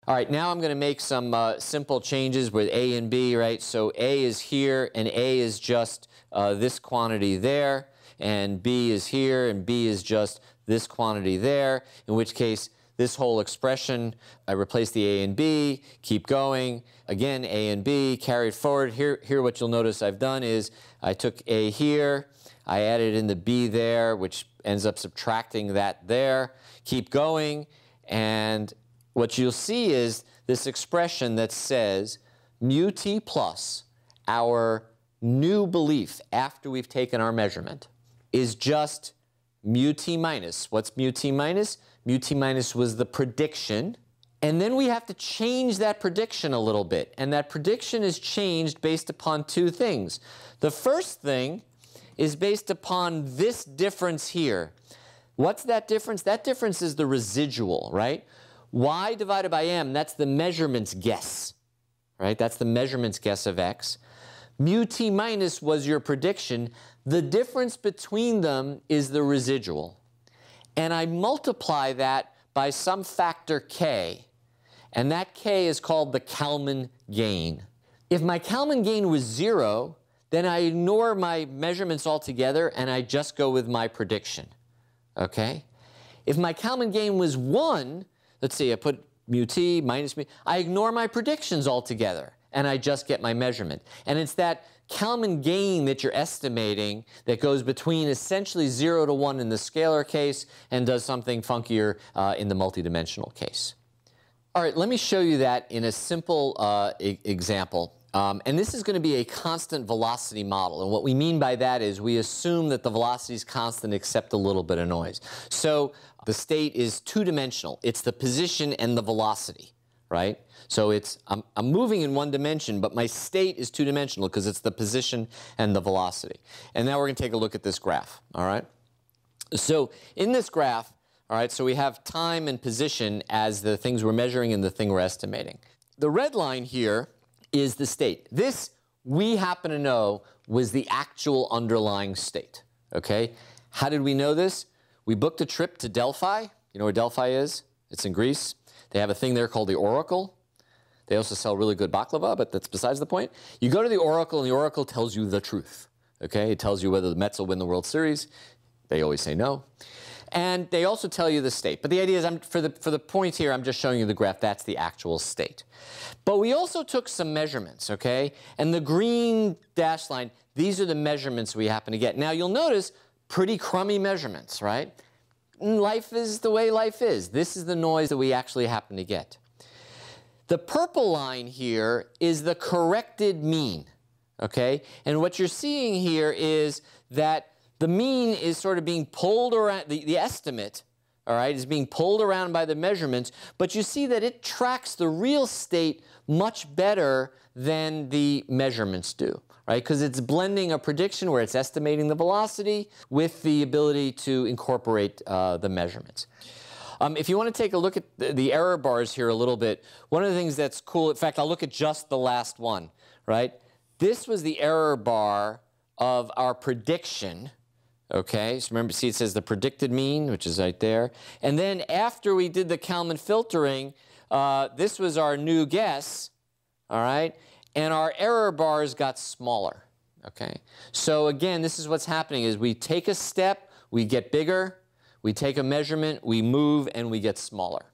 All right, now I'm going to make some simple changes with A and B, right? So A is here, and A is just this quantity there, and B is here, and B is just this quantity there, in which case this whole expression, I replace the A and B, keep going, again A and B, carry it forward. Here what you'll notice I've done is I took A here, I added in the B there, which ends up subtracting that there, keep going, and what you'll see is this expression that says mu t plus, our new belief after we've taken our measurement, is just mu t minus. What's mu t minus? Mu t minus was the prediction. And then we have to change that prediction a little bit. And that prediction is changed based upon two things. The first thing is based upon this difference here. What's that difference? That difference is the residual, right? Y divided by m, that's the measurement's guess, right? That's the measurement's guess of x. Mu t minus was your prediction. The difference between them is the residual. And I multiply that by some factor k, and that k is called the Kalman gain. If my Kalman gain was 0, then I ignore my measurements altogether and I just go with my prediction, okay? If my Kalman gain was 1, let's see, I put mu t minus mu, I ignore my predictions altogether and I just get my measurement. And it's that Kalman gain that you're estimating that goes between essentially 0 to 1 in the scalar case and does something funkier in the multidimensional case. All right, let me show you that in a simple example. And this is going to be a constant velocity model. And what we mean by that is we assume that the velocity is constant except a little bit of noise. So the state is two-dimensional. It's the position and the velocity, right? So it's, I'm moving in one dimension, but my state is two-dimensional because it's the position and the velocity. And now we're going to take a look at this graph, all right? So in this graph, all right, so we have time and position as the things we're measuring and the thing we're estimating. The red line here is the state. This, we happen to know, was the actual underlying state, okay? How did we know this? We booked a trip to Delphi. You know where Delphi is? It's in Greece. They have a thing there called the Oracle. They also sell really good baklava, but that's besides the point. You go to the Oracle, and the Oracle tells you the truth, okay? It tells you whether the Mets will win the World Series. They always say no. And they also tell you the state. But the idea is, for the point here, I'm just showing you the graph. That's the actual state. But we also took some measurements, okay? And the green dashed line, these are the measurements we happen to get. Now, you'll notice pretty crummy measurements, right? Life is the way life is. This is the noise that we actually happen to get. The purple line here is the corrected mean, okay? And what you're seeing here is that the mean is sort of being pulled around, the estimate, all right, is being pulled around by the measurements, but you see that it tracks the real state much better than the measurements do, right? Because it's blending a prediction where it's estimating the velocity with the ability to incorporate the measurements. If you want to take a look at the error bars here a little bit, one of the things that's cool, in fact, I'll look at just the last one, right? This was the error bar of our prediction. Okay, so remember, see it says the predicted mean, which is right there. And then after we did the Kalman filtering, this was our new guess, all right? And our error bars got smaller, okay? So again, this is what's happening is we take a step, we get bigger, we take a measurement, we move, and we get smaller.